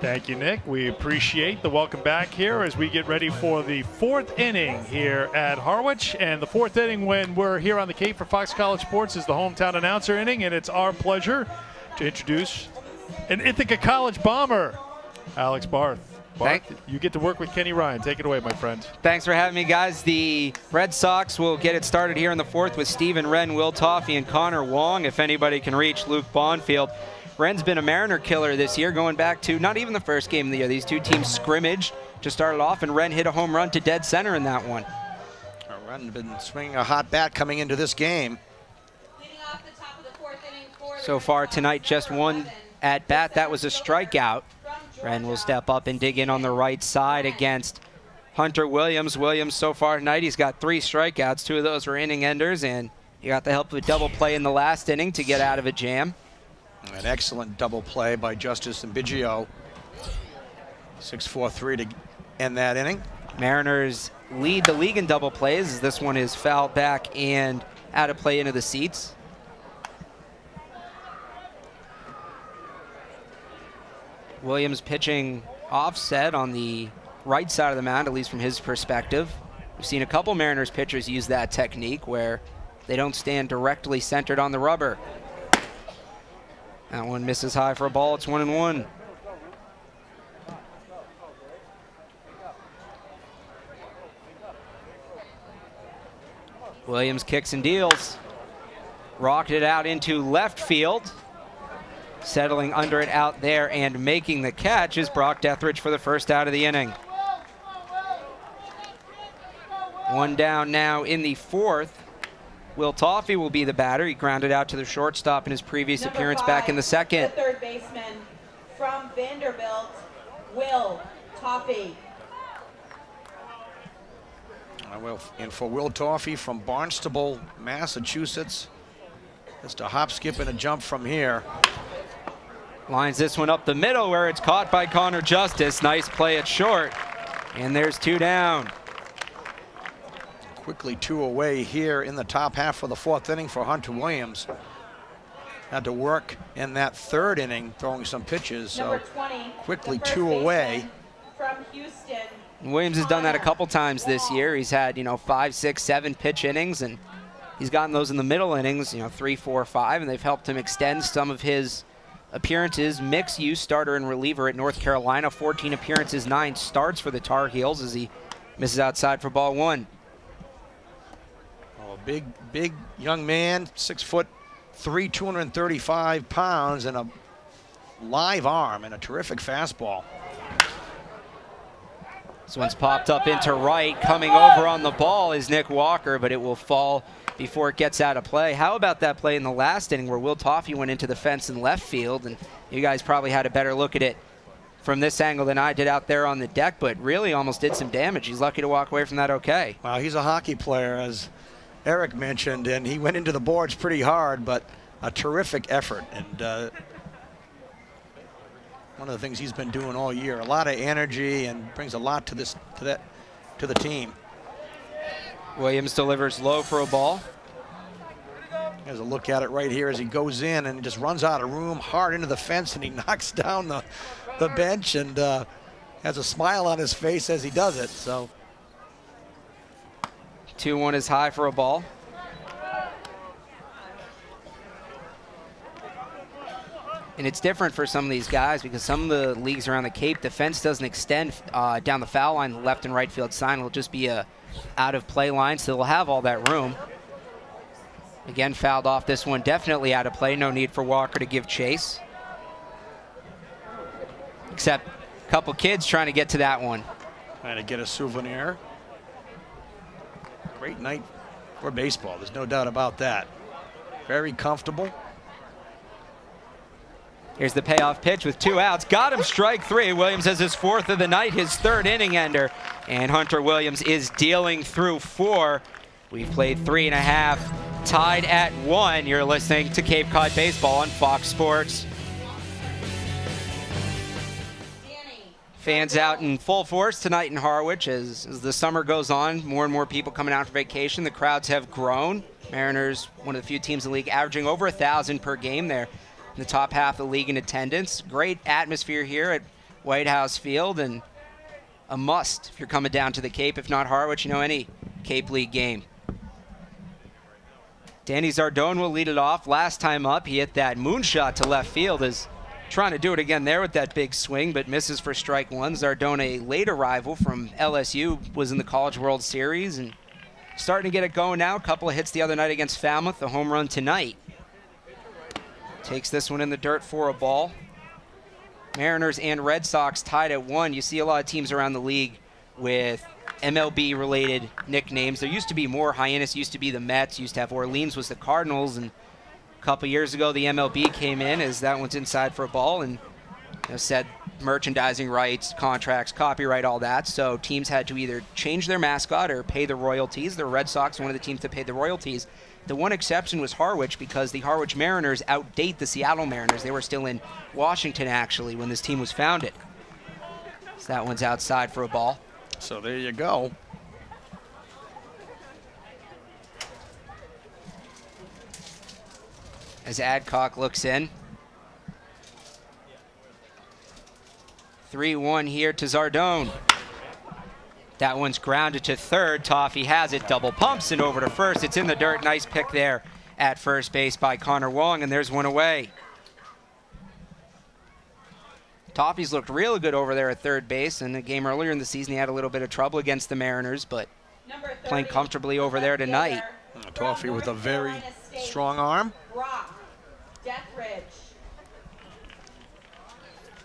Thank you, Nick. We appreciate the welcome back here as we get ready for the fourth inning here at Harwich. And the fourth inning, when we're here on the Cape for Fox College Sports, is the hometown announcer inning, and it's our pleasure to introduce an Ithaca College bomber, Alex Barth. Barth, you get to work with Kenny Ryan. Take it away, my friend. Thanks for having me, guys. The Red Sox will get it started here in the fourth with Stephen Wren, Will Toffey, and Connor Wong, if anybody can reach Luke Bonfield. Wren's been a Mariner killer this year, going back to not even the first game of the year. These two teams scrimmaged to start it off, and Wren hit a home run to dead center in that one. Wren has been swinging a hot bat coming into this game. Off the top of the fourth inning so far tonight, just one at bat. That was a strikeout. Wren will step up and dig in on the right side against Hunter Williams. Williams so far tonight, he's got 3 strikeouts. 2 of those were inning enders, and he got the help of a double play in the last inning to get out of a jam. An excellent double play by Justice and Biggio. 6-4-3 to end that inning. Mariners lead the league in double plays. This one is fouled back and out of play into the seats. Williams pitching offset on the right side of the mound, at least from his perspective. We've seen a couple Mariners pitchers use that technique where they don't stand directly centered on the rubber. That one misses high for a ball. It's 1-1. Williams kicks and deals. Rocked it out into left field. Settling under it out there and making the catch is Brock Deathridge for the first out of the inning. 1 down now in the fourth. Will Toffey will be the batter. He grounded out to the shortstop in his previous appearance back in the second. The third baseman from Vanderbilt, Will Toffey. And for Will Toffey from Barnstable, Massachusetts. Just a hop, skip, and a jump from here. Lines this one up the middle where it's caught by Connor Justice. Nice play at short. And there's 2 down. Quickly 2 away here in the top half of the fourth inning for Hunter Williams. Had to work in that third inning throwing some pitches, so 20, quickly 2 away. From Houston. Williams has done that a couple times this year. He's had, 5, 6, 7 pitch innings, and he's gotten those in the middle innings, 3, 4, 5, and they've helped him extend some of his appearances. Mixed use starter and reliever at North Carolina. 14 appearances, 9 starts for the Tar Heels as he misses outside for ball 1. Big young man, 6'3", 235 pounds, and a live arm and a terrific fastball. This one's popped up into right. Coming over on the ball is Nick Walker, but it will fall before it gets out of play. How about that play in the last inning where Will Toffey went into the fence in left field? And you guys probably had a better look at it from this angle than I did out there on the deck, but really almost did some damage. He's lucky to walk away from that okay. Wow, he's a hockey player, as Eric mentioned, and he went into the boards pretty hard, but a terrific effort. And one of the things he's been doing all year, a lot of energy, and brings a lot to the team. Williams delivers low for a ball. There's a look at it right here as he goes in and just runs out of room, hard into the fence, and he knocks down the bench and has a smile on his face as he does it. So 2-1 is high for a ball. And it's different for some of these guys because some of the leagues around the Cape, the fence doesn't extend down the foul line. The left and right field sign will just be a out of play line, so they'll have all that room. Again, fouled off this one, definitely out of play. No need for Walker to give chase. Except a couple kids trying to get to that one. Trying to get a souvenir. Great night for baseball, there's no doubt about that. Very comfortable. Here's the payoff pitch with 2 outs. Got him, strike 3. Williams has his 4th of the night, his 3rd inning ender. And Hunter Williams is dealing through 4. We've played 3.5, tied at 1. You're listening to Cape Cod Baseball on Fox Sports. Fans out in full force tonight in Harwich as the summer goes on. More and more people coming out for vacation. The crowds have grown. Mariners, one of the few teams in the league, averaging over 1,000 per game there in the top half of the league in attendance. Great atmosphere here at White House Field, and a must if you're coming down to the Cape. If not Harwich, any Cape League game. Danny Zardone will lead it off. Last time up, he hit that moonshot to left field. Is trying to do it again there with that big swing, but misses for strike one. Zardone, a late arrival from LSU, was in the College World Series and starting to get it going now. A couple of hits the other night against Falmouth, a home run tonight. Takes this one in the dirt for a ball. Mariners and Red Sox tied at 1. You see a lot of teams around the league with MLB-related nicknames. There used to be more. Hyannis used to be the Mets, used to have Orleans was the Cardinals, and a couple years ago the MLB came in as that one's inside for a ball and said merchandising rights, contracts, copyright, all that. So teams had to either change their mascot or pay the royalties. The Red Sox, one of the teams that paid the royalties. The one exception was Harwich, because the Harwich Mariners outdate the Seattle Mariners. They were still in Washington, actually, when this team was founded. So that one's outside for a ball. So there you go. As Adcock looks in. 3-1 here to Zardone. That one's grounded to third. Toffee has it, double pumps and over to first. It's in the dirt. Nice pick there at first base by Connor Wong, and there's one away. Toffee's looked real good over there at third base. In a game earlier in the season, he had a little bit of trouble against the Mariners, but playing comfortably over there tonight. Toffee with a very strong arm. Brock Dethridge.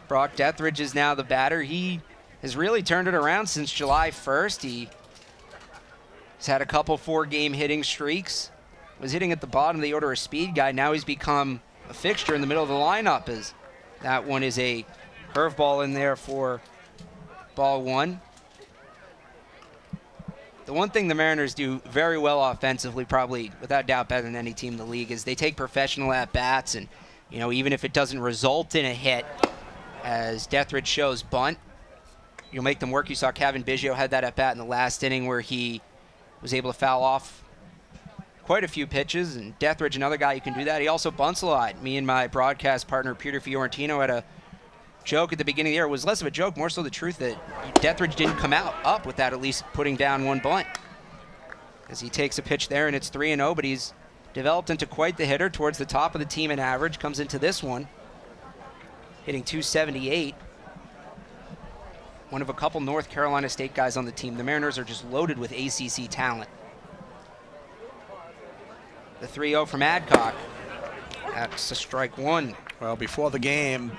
Brock Dethridge is now the batter. He has really turned it around since July 1st. He's had a couple 4-game hitting streaks. Was hitting at the bottom of the order, a speed guy. Now he's become a fixture in the middle of the lineup. As that one is a curveball in there for ball one. The one thing the Mariners do very well offensively, probably without doubt better than any team in the league, is they take professional at-bats, and even if it doesn't result in a hit, as Dethridge shows, bunt, you'll make them work. You saw Kevin Biggio had that at-bat in the last inning where he was able to foul off quite a few pitches, and Dethridge, another guy who can do that. He also bunts a lot. Me and my broadcast partner, Peter Fiorentino, had a joke at the beginning of the year. It was less of a joke, more so the truth that Dethridge didn't come up without at least putting down one bunt. As he takes a pitch there, and it's 3-0, but he's developed into quite the hitter, towards the top of the team in average. Comes into this one hitting .278. One of a couple North Carolina State guys on the team. The Mariners are just loaded with ACC talent. The 3-0 from Adcock. That's a strike one. Well, before the game,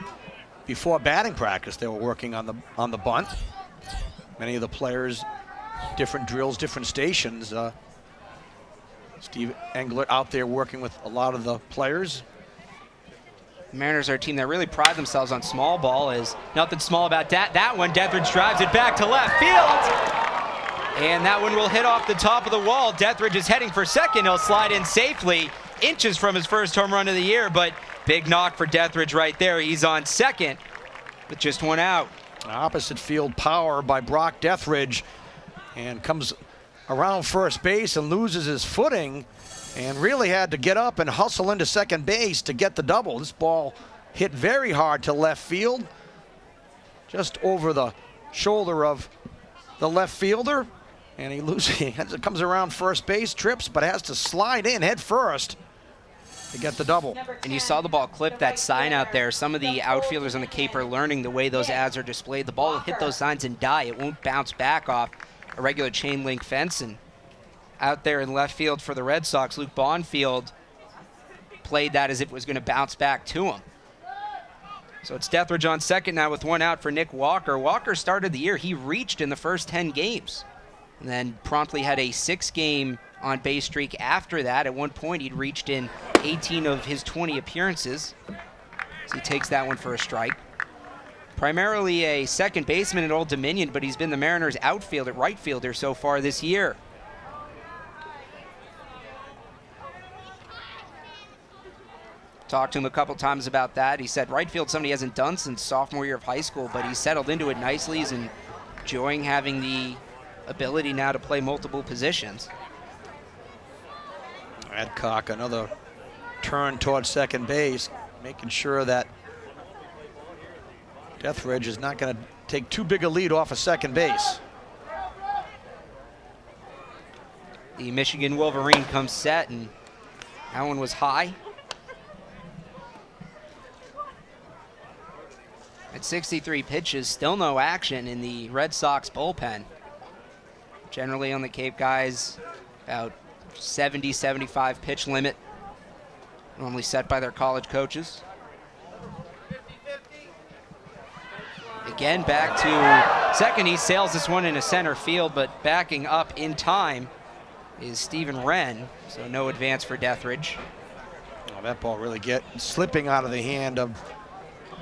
before batting practice, they were working on the bunt. Many of the players, different drills, different stations. Steve Englert out there working with a lot of the players. The Mariners are a team that really pride themselves on small ball. Is nothing small about that. That one, Dethridge drives it back to left field. And that one will hit off the top of the wall. Dethridge is heading for second. He'll slide in safely, inches from his first home run of the year, but big knock for Dethridge right there. He's on second with just one out. Opposite field power by Brock Dethridge, and comes around first base and loses his footing, and really had to get up and hustle into second base to get the double. This ball hit very hard to left field, just over the shoulder of the left fielder, and he comes around first base, trips, but has to slide in head first to get the double. And you saw the ball clip that sign out there. Some of the outfielders on the Cape are learning the way those ads are displayed. The ball will hit those signs and die. It won't bounce back off a regular chain link fence. And out there in left field for the Red Sox, Luke Bonfield played that as if it was going to bounce back to him. So it's Dethridge on second now with one out for Nick Walker. Walker started the year, he reached in the first 10 games, and then promptly had a 6-game on-base streak after that. At one point, he'd reached in 18 of his 20 appearances. So he takes that one for a strike. Primarily a second baseman at Old Dominion, but he's been the Mariners' outfielder, right fielder so far this year. Talked to him a couple times about that. He said right field something he hasn't done since sophomore year of high school, but he's settled into it nicely. He's enjoying having the ability now to play multiple positions. Adcock, another turn towards second base, making sure that Deathridge is not going to take too big a lead off of second base. The Michigan Wolverine comes set, and that one was high. At 63 pitches, still no action in the Red Sox bullpen. Generally on the Cape, guys, about 70, 75 pitch limit, normally set by their college coaches. Again, back to second. He sails this one into center field, but backing up in time is Stephen Wren, so no advance for Deathridge. Oh, that ball really slipping out of the hand of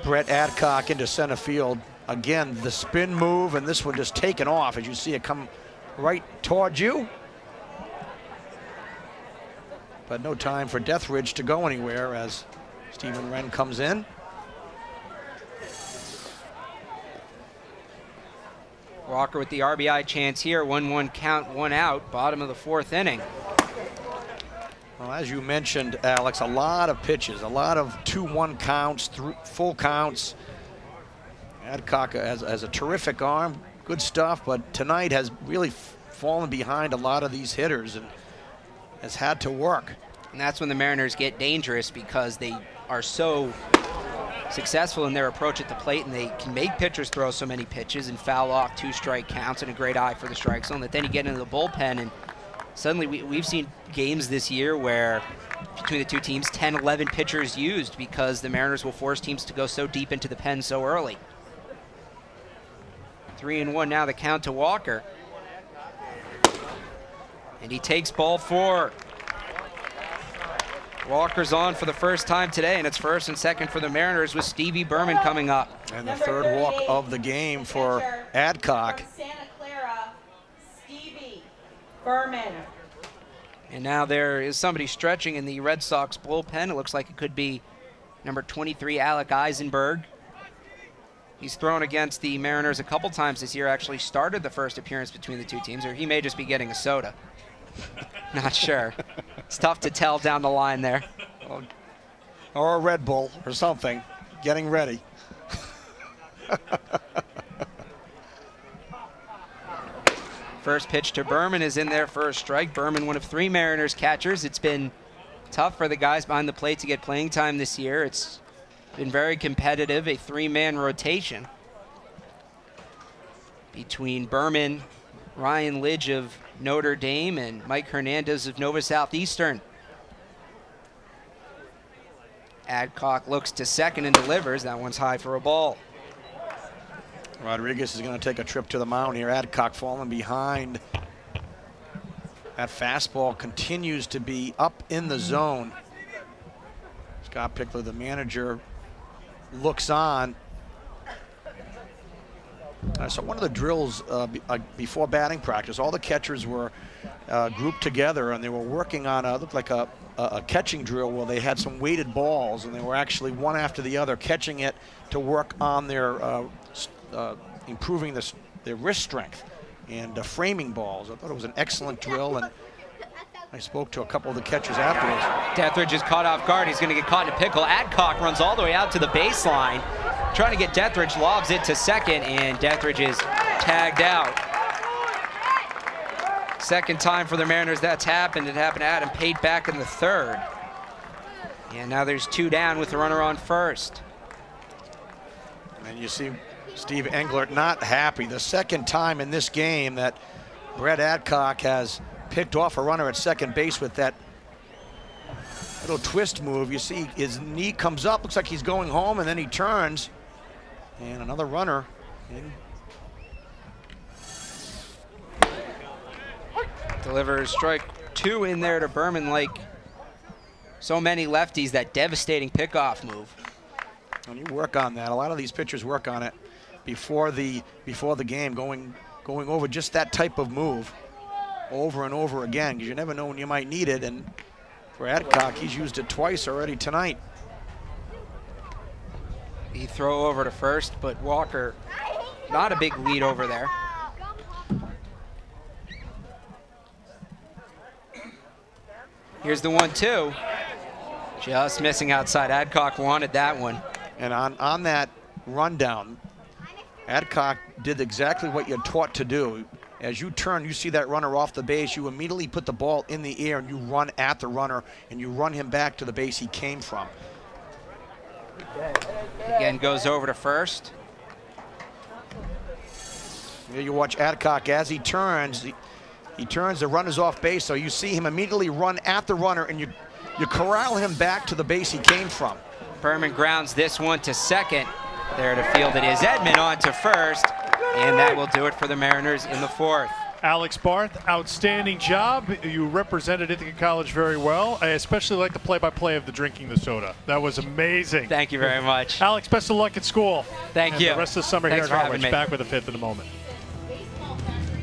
Brett Adcock into center field. Again, the spin move, and this one just taken off as you see it come right towards you. But no time for Deathridge to go anywhere as Stephen Wren comes in. Walker with the RBI chance here. 1-1 count, 1 out, bottom of the 4th inning. Well, as you mentioned, Alex, a lot of pitches, a lot of 2-1 counts, full counts. Adcock has a terrific arm, good stuff, but tonight has really fallen behind a lot of these hitters and has had to work. And that's when the Mariners get dangerous, because they are so successful in their approach at the plate, and they can make pitchers throw so many pitches and foul off 2-strike counts and a great eye for the strike zone, that then you get into the bullpen and suddenly we've seen games this year where between the two teams 10, 11 pitchers used, because the Mariners will force teams to go so deep into the pen so early. 3-1 now, the count to Walker. And he takes ball 4. Walker's on for the first time today, and it's first and second for the Mariners with Stevie Berman coming up. And the third walk of the game for Adcock. From Santa Clara, Stevie Berman. And now there is somebody stretching in the Red Sox bullpen. It looks like it could be number 23, Alec Eisenberg. He's thrown against the Mariners a couple times this year, actually started the first appearance between the two teams, or he may just be getting a soda. Not sure. It's tough to tell down the line there. Or a Red Bull or something, getting ready. First pitch to Berman is in there for a strike. Berman, one of 3 Mariners catchers. It's been tough for the guys behind the plate to get playing time this year. It's been very competitive, a 3-man rotation between Berman, Ryan Lidge of Notre Dame, and Mike Hernandez of Nova Southeastern. Adcock looks to second and delivers. That one's high for a ball. Rodriguez is going to take a trip to the mound here. Adcock falling behind. That fastball continues to be up in the zone. Scott Pickler, the manager, looks on. So one of the drills before batting practice, all the catchers were grouped together, and they were working on looked like a catching drill where they had some weighted balls, and they were actually one after the other catching it to work on their improving their wrist strength and framing balls. I thought it was an excellent drill, and I spoke to a couple of the catchers afterwards. Deathridge is caught off guard. He's going to get caught in a pickle. Adcock runs all the way out to the baseline, trying to get Deathridge, lobs it to second, and Deathridge is tagged out. Second time for the Mariners that's happened. It happened to Adam Pate back in the 3rd. And now there's 2 down with the runner on first. And you see Steve Englert not happy. The second time in this game that Brett Adcock has picked off a runner at second base with that little twist move. You see his knee comes up, looks like he's going home, and then he turns. And another runner in. Delivers strike 2 in there to Berman, like so many lefties, that devastating pickoff move. And you work on that. A lot of these pitchers work on it before the game, going over just that type of move over and over again, because you never know when you might need it. And for Adcock, he's used it twice already tonight. He throw over to first, but Walker, not a big lead over there. Here's the 1-2. Just missing outside. Adcock wanted that one. And on that rundown, Adcock did exactly what you're taught to do. As you turn, you see that runner off the base, you immediately put the ball in the air and you run at the runner and you run him back to the base he came from. Again, goes over to first. Here you watch Adcock as he turns. He turns, the runner's off base, so you see him immediately run at the runner and you corral him back to the base he came from. Berman grounds this one to second. There to field it is Edman on to first, and that will do it for the Mariners in the fourth. Alex Barth, outstanding job. You represented Ithaca College very well. I especially like the play-by-play of the drinking the soda. That was amazing. Thank you very much. Alex, best of luck at school. Thank and you. The rest of the summer Thanks here for at having Harwich. me. Back with a fifth in a moment.